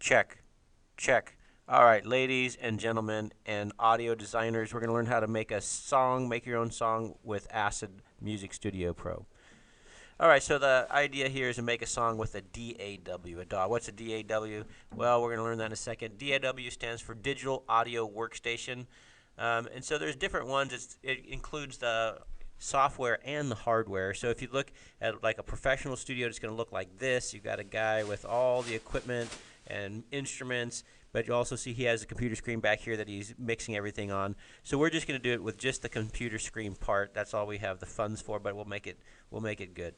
Check, check. All right, ladies and gentlemen and audio designers, we're going to learn how to make a song, make your own song with Acid Music Studio Pro. All right, so the idea here is to make a song with a DAW, a DAW. What's a DAW? Well, we're going to learn that in a second. DAW stands for Digital Audio Workstation. And so there's different ones. It includes the software and the hardware. So if you look at like a professional studio, it's going to look like this. You've got a guy with all the equipment and instruments, but you also see he has a computer screen back here that he's mixing everything on. So we're just going to do it with just the computer screen part. That's all we have the funds for, but we'll make it good.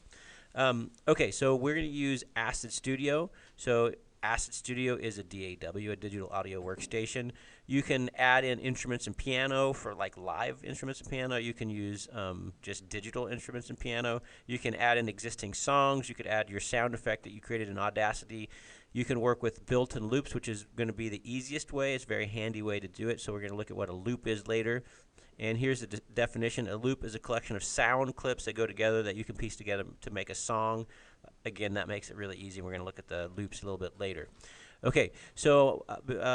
Okay, so we're going to use Acid Studio. So Acid Studio is a DAW, a digital audio workstation. You can add in instruments and piano for like live instruments and piano. You can use just digital instruments and piano. You can add in existing songs. You could add your sound effect that you created in Audacity. You can work with built-in loops, which is going to be the easiest way. It's a very handy way to do it. So we're going to look at what a loop is later. And here's the definition. A loop is a collection of sound clips that go together that you can piece together to make a song. Again, that makes it really easy. We're going to look at the loops a little bit later. Okay, so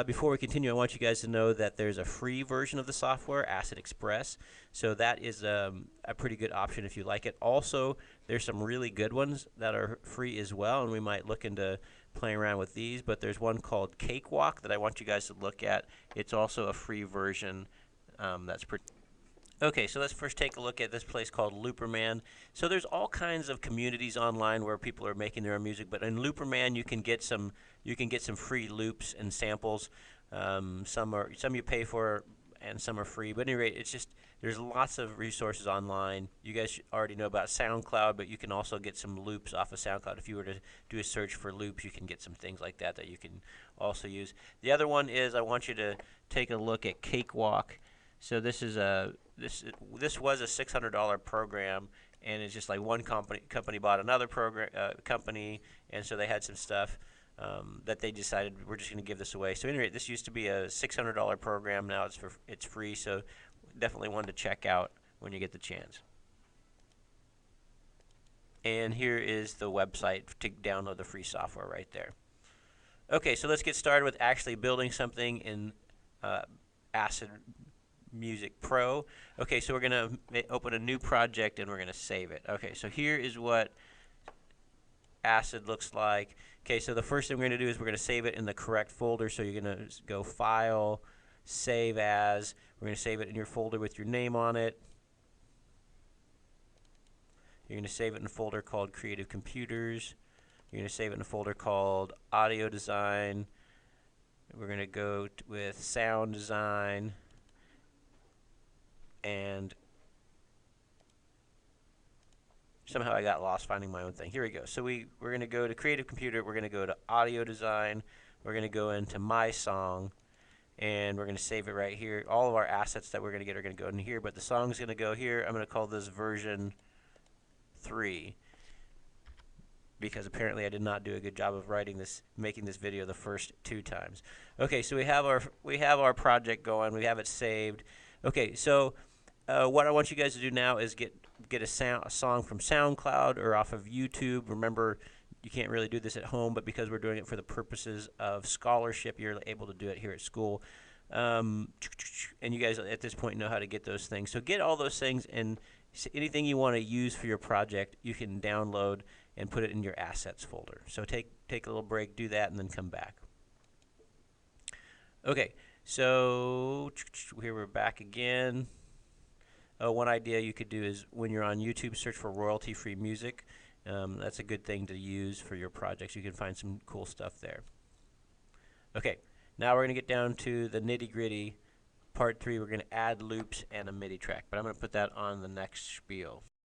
before we continue, I want you guys to know that there's a free version of the software, Acid Express. So that is a pretty good option if you like it. Also, there's some really good ones that are free as well, and we might look into playing around with these. But there's one called Cakewalk that I want you guys to look at. It's also a free version. That's pretty. Okay, so let's first take a look at this place called Looperman. So there's all kinds of communities online where people are making their own music, but in Looperman you can get some free loops and samples. Some you pay for and some are free. But at any rate, it's just there's lots of resources online. You guys already know about SoundCloud, but you can also get some loops off of SoundCloud. If you were to do a search for loops, you can get some things like that that you can also use. The other one is I want you to take a look at Cakewalk. So this is this was a $600 program, and it's just like one company bought another company, and so they had some stuff that they decided we're just going to give this away. So anyway, this used to be a $600 program. Now it's free. So definitely one to check out when you get the chance. And here is the website to download the free software right there. Okay, so let's get started with actually building something in Acid Music Pro. Okay, so we're going to open a new project and we're going to save it. Okay, so here is what Acid looks like. Okay, so the first thing we're going to do is we're going to save it in the correct folder. So you're going to go File, Save As. We're going to save it in your folder with your name on it. You're going to save it in a folder called Creative Computers. You're going to save it in a folder called Audio Design. We're going to go with Sound Design. And somehow I got lost finding my own thing. Here we go. So we're going to go to Creative Computer. We're going to go to Audio Design. We're going to go into My Song, and we're going to save it right here. All of our assets that we're going to get are going to go in here, but the song's going to go here. I'm going to call this version 3 because apparently I did not do a good job of making this video the first 2 times. Okay, so we have our project going. We have it saved. Okay, so what I want you guys to do now is get a song from SoundCloud or off of YouTube. Remember, you can't really do this at home, but because we're doing it for the purposes of scholarship, you're able to do it here at school. And you guys at this point know how to get those things. So get all those things, and anything you want to use for your project, you can download and put it in your assets folder. So take a little break, do that, and then come back. Okay, so here we're back again. One idea you could do is when you're on YouTube, search for royalty-free music. That's a good thing to use for your projects. You can find some cool stuff there. Okay, now we're going to get down to the nitty-gritty. Part 3, we're going to add loops and a MIDI track, but I'm going to put that on the next spiel.